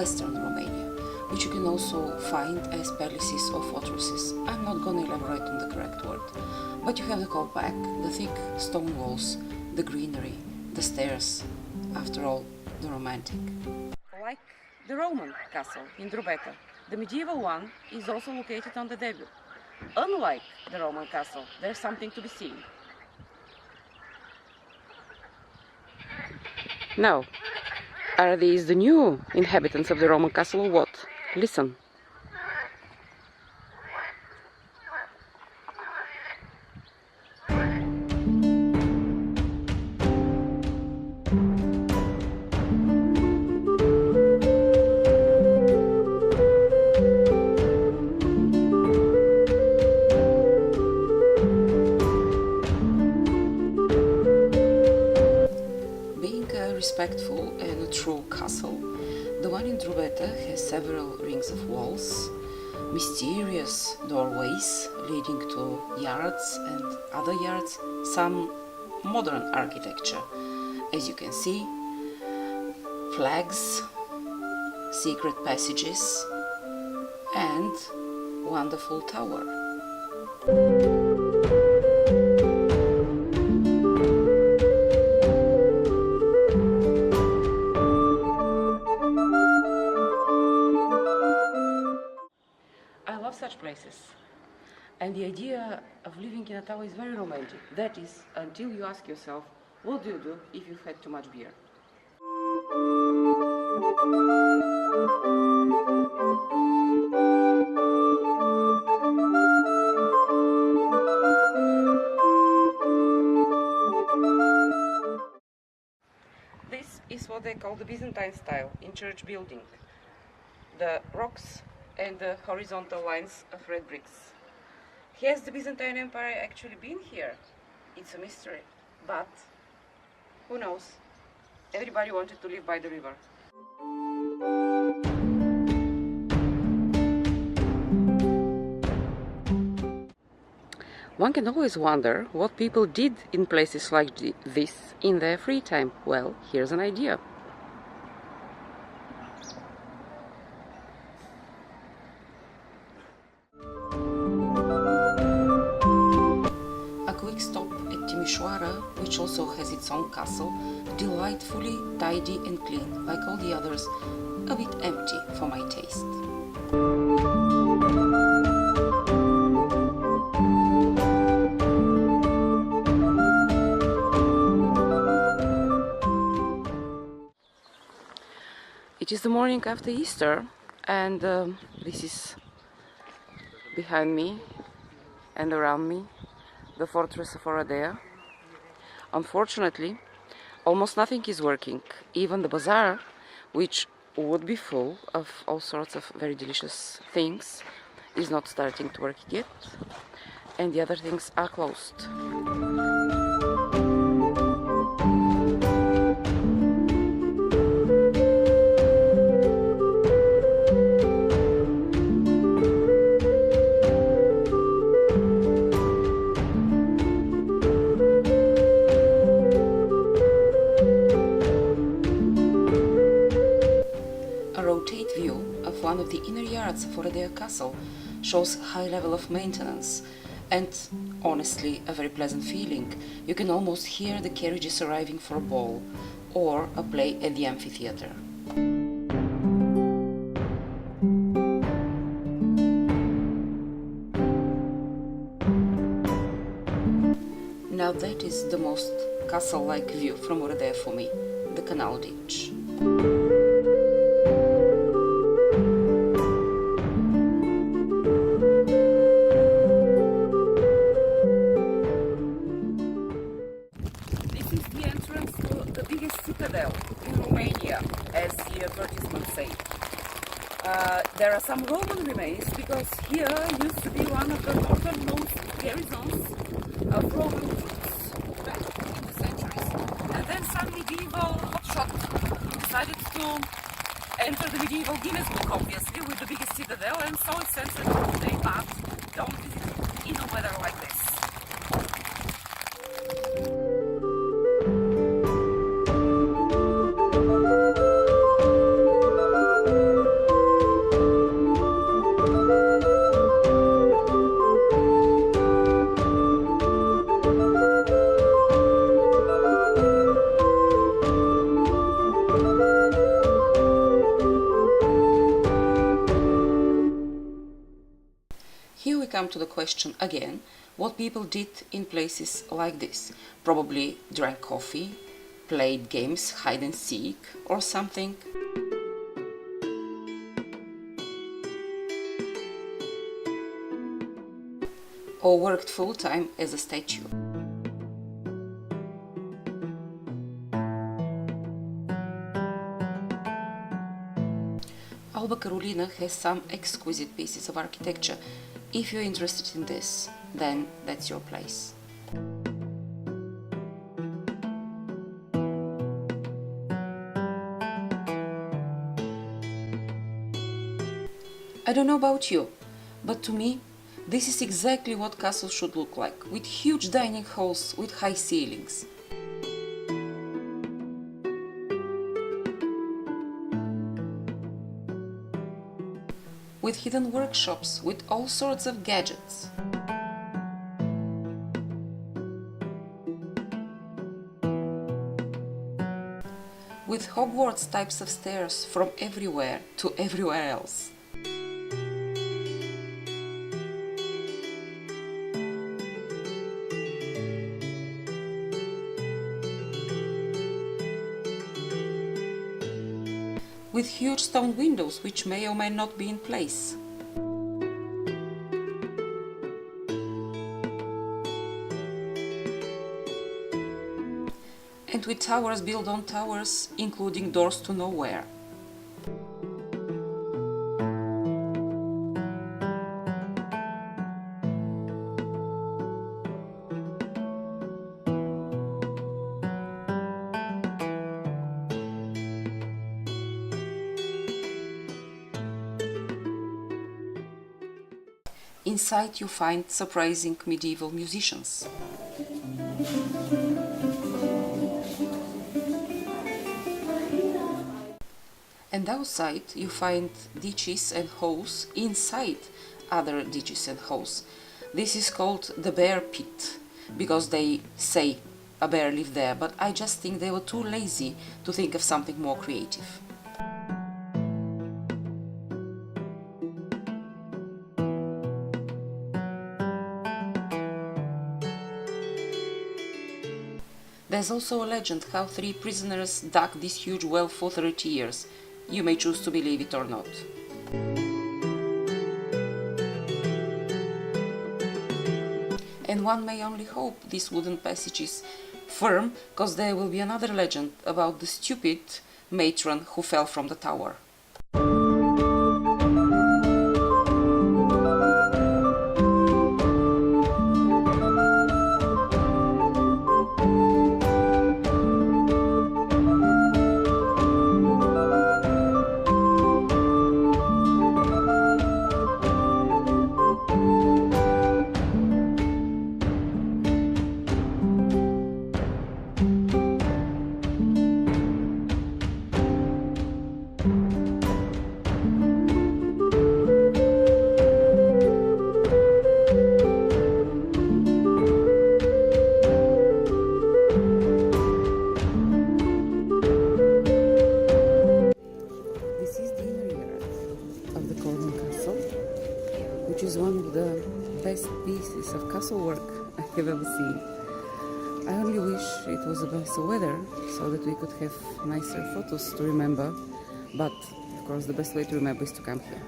western Romania, which you can also find as palaces or fortresses. I'm not gonna elaborate on the correct word, but you have the whole pack, the thick stone walls, the greenery, the stairs, after all, the romantic. Like the Roman castle in Drobeta, the medieval one is also located on the Danube. Unlike the Roman castle, there's something to be seen. Now, are these the new inhabitants of the Roman castle or what? Listen. Respectful and a true castle, the one in Drobeta has several rings of walls, mysterious doorways leading to yards and other yards, some modern architecture. As you can see, flags, secret passages and wonderful tower. Such places, and the idea of living in a tower is very romantic. That is, until you ask yourself, what do you do if you've had too much beer? This is what they call the Byzantine style in church building. The rocks and the horizontal lines of red bricks. Has the Byzantine Empire actually been here? It's a mystery, but who knows? Everybody wanted to live by the river. One can always wonder what people did in places like this in their free time. Well, here's an idea. Stop at Timisoara, which also has its own castle, delightfully tidy and clean, like all the others, a bit empty for my taste. It is the morning after Easter, and this is behind me and around me the fortress of Oradea. Unfortunately, almost nothing is working. Even the bazaar, which would be full of all sorts of very delicious things, is not starting to work yet, and the other things are closed. One of the inner yards of Oradea Castle shows high level of maintenance and, honestly, a very pleasant feeling. You can almost hear the carriages arriving for a ball or a play at the amphitheater. Now that is the most castle-like view from Oradea for me, the canal ditch. In Romania, as the advertisements say. There are some Roman remains because here used to be one of the northernmost garrisons of Roman troops back in the centuries. And then some medieval hotshot decided to enter the medieval Guinness Book, obviously, with the biggest citadel, and so it's censored today, but don't visit it in a weather like this. question again what people did in places like this. Probably drank coffee, played games, hide and seek or something. Or worked full-time as a statue. Alba Carolina has some exquisite pieces of architecture. If you're interested in this, then that's your place. I don't know about you, but to me, this is exactly what castles should look like, with huge dining halls with high ceilings. With hidden workshops with all sorts of gadgets. With Hogwarts types of stairs from everywhere to everywhere else. With huge stone windows which may or may not be in place. And with towers built on towers, including doors to nowhere. Inside you find surprising medieval musicians. And outside you find ditches and holes inside other ditches and holes. This is called the bear pit, because they say a bear lived there, but I just think they were too lazy to think of something more creative. There's also a legend how 3 prisoners dug this huge well for 30 years. You may choose to believe it or not. And one may only hope this wooden passage is firm, because there will be another legend about the stupid matron who fell from the tower. Which is one of the best pieces of castle work I have ever seen. I only wish it was a nicer weather so that we could have nicer photos to remember, but of course the best way to remember is to come here.